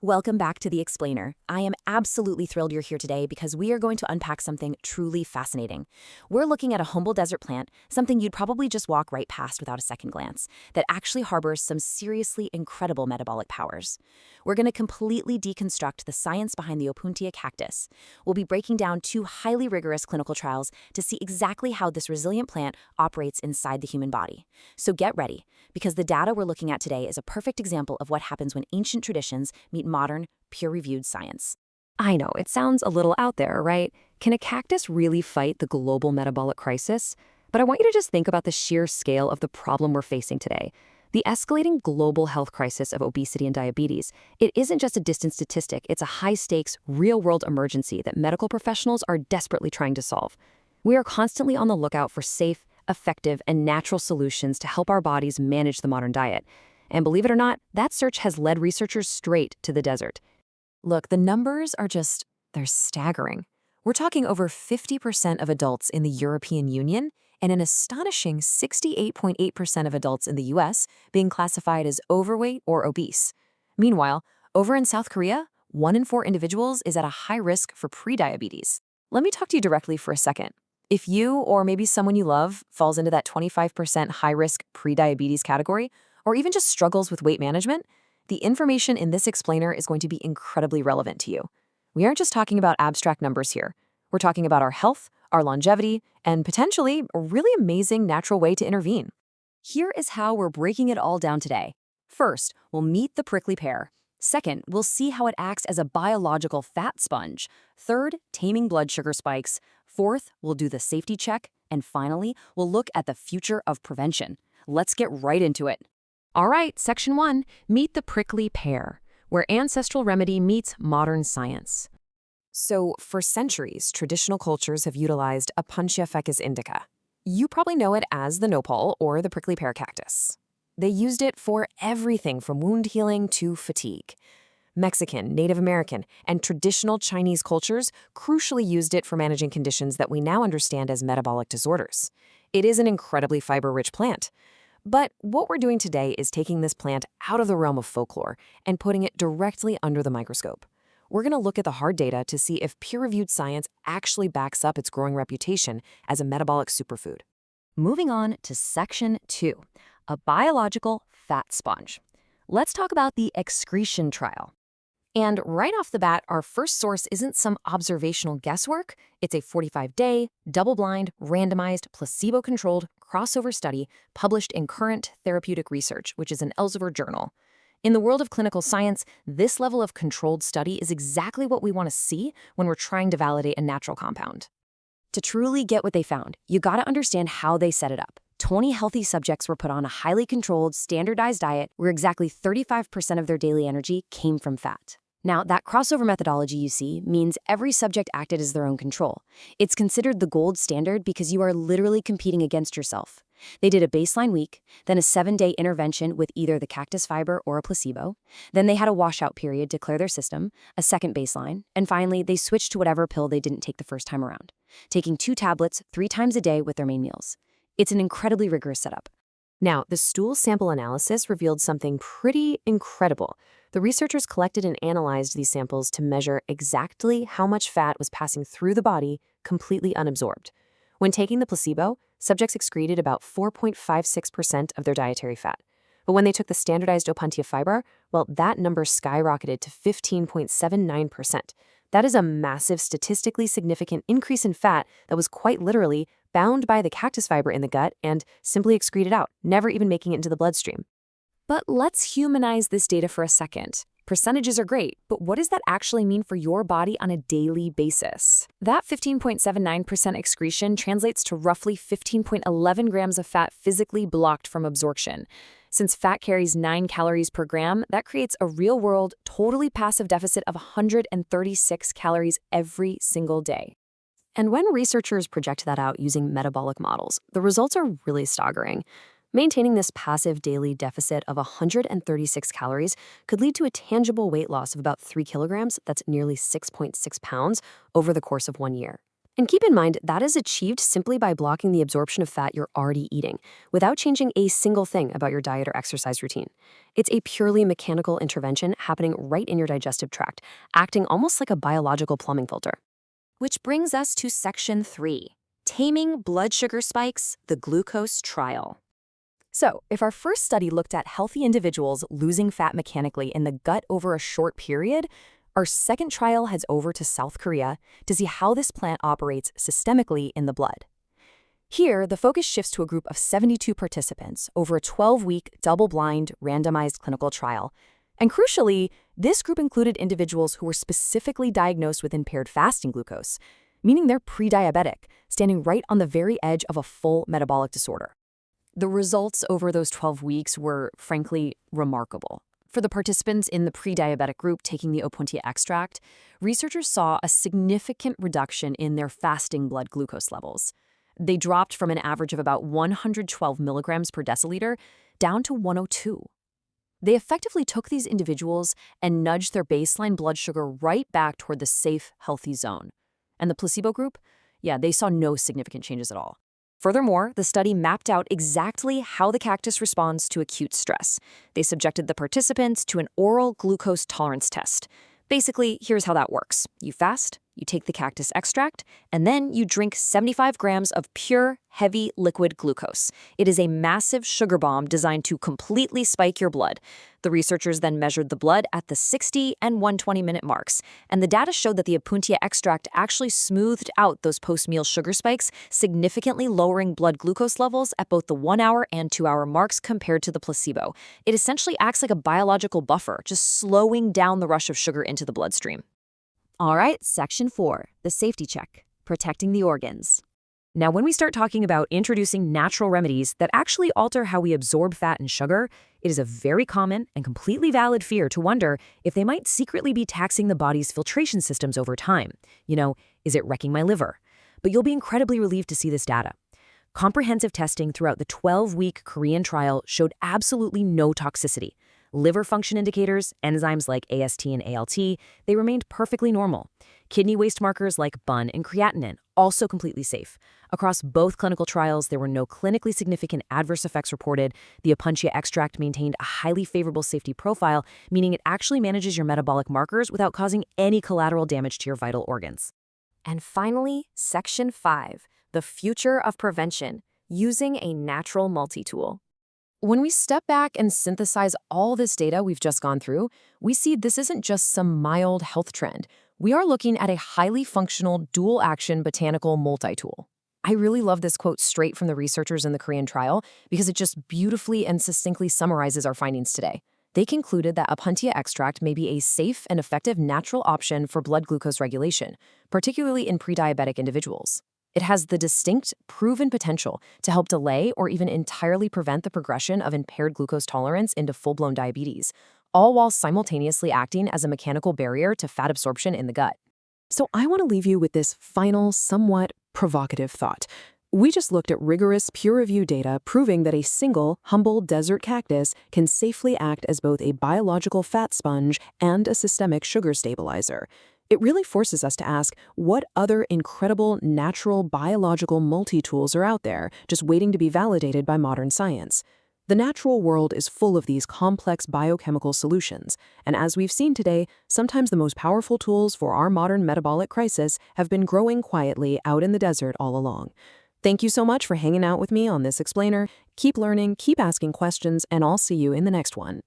Welcome back to The Explainer. I am absolutely thrilled you're here today because we are going to unpack something truly fascinating. We're looking at a humble desert plant, something you'd probably just walk right past without a second glance, that actually harbors some seriously incredible metabolic powers. We're going to completely deconstruct the science behind the Opuntia cactus. We'll be breaking down two highly rigorous clinical trials to see exactly how this resilient plant operates inside the human body. So get ready, because the data we're looking at today is a perfect example of what happens when ancient traditions meet modern, peer-reviewed science. I know, it sounds a little out there, right? Can a cactus really fight the global metabolic crisis? But I want you to just think about the sheer scale of the problem we're facing today. The escalating global health crisis of obesity and diabetes. It isn't just a distant statistic, it's a high-stakes, real-world emergency that medical professionals are desperately trying to solve. We are constantly on the lookout for safe, effective, and natural solutions to help our bodies manage the modern diet. And believe it or not, that search has led researchers straight to the desert. Look, the numbers are they're staggering. We're talking over 50% of adults in the European Union and an astonishing 68.8% of adults in the US being classified as overweight or obese. Meanwhile, over in South Korea, 1 in 4 individuals is at a high risk for prediabetes. Let me talk to you directly for a second. If you or maybe someone you love falls into that 25% high-risk prediabetes category, or even just struggles with weight management, the information in this explainer is going to be incredibly relevant to you. We aren't just talking about abstract numbers here. We're talking about our health, our longevity, and potentially a really amazing natural way to intervene. Here is how we're breaking it all down today. First, we'll meet the prickly pear. Second, we'll see how it acts as a biological fat sponge. Third, taming blood sugar spikes. Fourth, we'll do the safety check. And finally, we'll look at the future of prevention. Let's get right into it. All right, Section 1, meet the prickly pear, where ancestral remedy meets modern science. So, for centuries, traditional cultures have utilized Opuntia ficus indica. You probably know it as the nopal or the prickly pear cactus. They used it for everything from wound healing to fatigue. Mexican, Native American, and traditional Chinese cultures crucially used it for managing conditions that we now understand as metabolic disorders. It is an incredibly fiber-rich plant. But what we're doing today is taking this plant out of the realm of folklore and putting it directly under the microscope. We're going to look at the hard data to see if peer-reviewed science actually backs up its growing reputation as a metabolic superfood. Moving on to Section 2, a biological fat sponge. Let's talk about the excretion trial. And right off the bat, our first source isn't some observational guesswork. It's a 45-day, double-blind, randomized, placebo-controlled crossover study published in Current Therapeutic Research, which is an Elsevier journal. In the world of clinical science, this level of controlled study is exactly what we want to see when we're trying to validate a natural compound. To truly get what they found, you gotta understand how they set it up. 20 healthy subjects were put on a highly controlled, standardized diet where exactly 35% of their daily energy came from fat. Now, that crossover methodology you see means every subject acted as their own control. It's considered the gold standard because you are literally competing against yourself. They did a baseline week, then a 7-day intervention with either the cactus fiber or a placebo. Then they had a washout period to clear their system, a second baseline, and finally, they switched to whatever pill they didn't take the first time around, taking 2 tablets 3 times a day with their main meals. It's an incredibly rigorous setup. Now, the stool sample analysis revealed something pretty incredible. The researchers collected and analyzed these samples to measure exactly how much fat was passing through the body completely unabsorbed. When taking the placebo, subjects excreted about 4.56% of their dietary fat. But when they took the standardized Opuntia fiber, well, that number skyrocketed to 15.79%. That is a massive, statistically significant increase in fat that was quite literally bound by the cactus fiber in the gut and simply excreted out, never even making it into the bloodstream. But let's humanize this data for a second. Percentages are great, but what does that actually mean for your body on a daily basis? That 15.79% excretion translates to roughly 15.11 grams of fat physically blocked from absorption. Since fat carries 9 calories per gram, that creates a real-world, totally passive deficit of 136 calories every single day. And when researchers project that out using metabolic models, the results are really staggering. Maintaining this passive daily deficit of 136 calories could lead to a tangible weight loss of about 3 kilograms, that's nearly 6.6 pounds, over the course of 1 year. And keep in mind, that is achieved simply by blocking the absorption of fat you're already eating, without changing a single thing about your diet or exercise routine. It's a purely mechanical intervention happening right in your digestive tract, acting almost like a biological plumbing filter. Which brings us to Section 3, Taming Blood Sugar Spikes, the Glucose Trial. So, if our first study looked at healthy individuals losing fat mechanically in the gut over a short period, our second trial heads over to South Korea to see how this plant operates systemically in the blood. Here, the focus shifts to a group of 72 participants over a 12-week, double-blind, randomized clinical trial. And crucially, this group included individuals who were specifically diagnosed with impaired fasting glucose, meaning they're pre-diabetic, standing right on the very edge of a full metabolic disorder. The results over those 12 weeks were, frankly, remarkable. For the participants in the pre-diabetic group taking the Opuntia extract, researchers saw a significant reduction in their fasting blood glucose levels. They dropped from an average of about 112 milligrams per deciliter down to 102. They effectively took these individuals and nudged their baseline blood sugar right back toward the safe, healthy zone. And the placebo group? Yeah, they saw no significant changes at all. Furthermore, the study mapped out exactly how the cactus responds to acute stress. They subjected the participants to an oral glucose tolerance test. Basically, here's how that works. You fast, you take the cactus extract, and then you drink 75 grams of pure, heavy liquid glucose. It is a massive sugar bomb designed to completely spike your blood. The researchers then measured the blood at the 60 and 120-minute marks, and the data showed that the Opuntia extract actually smoothed out those post-meal sugar spikes, significantly lowering blood glucose levels at both the 1-hour and 2-hour marks compared to the placebo. It essentially acts like a biological buffer, just slowing down the rush of sugar into the bloodstream. All right, Section 4, the safety check, protecting the organs. Now, when we start talking about introducing natural remedies that actually alter how we absorb fat and sugar, it is a very common and completely valid fear to wonder if they might secretly be taxing the body's filtration systems over time. Is it wrecking my liver? But you'll be incredibly relieved to see this data. Comprehensive testing throughout the 12-week Korean trial showed absolutely no toxicity. Liver function indicators, enzymes like AST and ALT, they remained perfectly normal. Kidney waste markers like BUN and creatinine, also completely safe. Across both clinical trials, there were no clinically significant adverse effects reported. The Opuntia extract maintained a highly favorable safety profile, meaning it actually manages your metabolic markers without causing any collateral damage to your vital organs. And finally, Section 5, the future of prevention, using a natural multi-tool. When we step back and synthesize all this data we've just gone through, we see this isn't just some mild health trend. We are looking at a highly functional, dual-action botanical multi-tool. I really love this quote straight from the researchers in the Korean trial because it just beautifully and succinctly summarizes our findings today. They concluded that Opuntia extract may be a safe and effective natural option for blood glucose regulation, particularly in pre-diabetic individuals. It has the distinct, proven potential to help delay or even entirely prevent the progression of impaired glucose tolerance into full-blown diabetes, all while simultaneously acting as a mechanical barrier to fat absorption in the gut. So I want to leave you with this final, somewhat provocative thought. We just looked at rigorous peer-reviewed data proving that a single, humble desert cactus can safely act as both a biological fat sponge and a systemic sugar stabilizer. It really forces us to ask, what other incredible natural biological multi-tools are out there just waiting to be validated by modern science? The natural world is full of these complex biochemical solutions, and as we've seen today, sometimes the most powerful tools for our modern metabolic crisis have been growing quietly out in the desert all along. Thank you so much for hanging out with me on this explainer. Keep learning, keep asking questions, and I'll see you in the next one.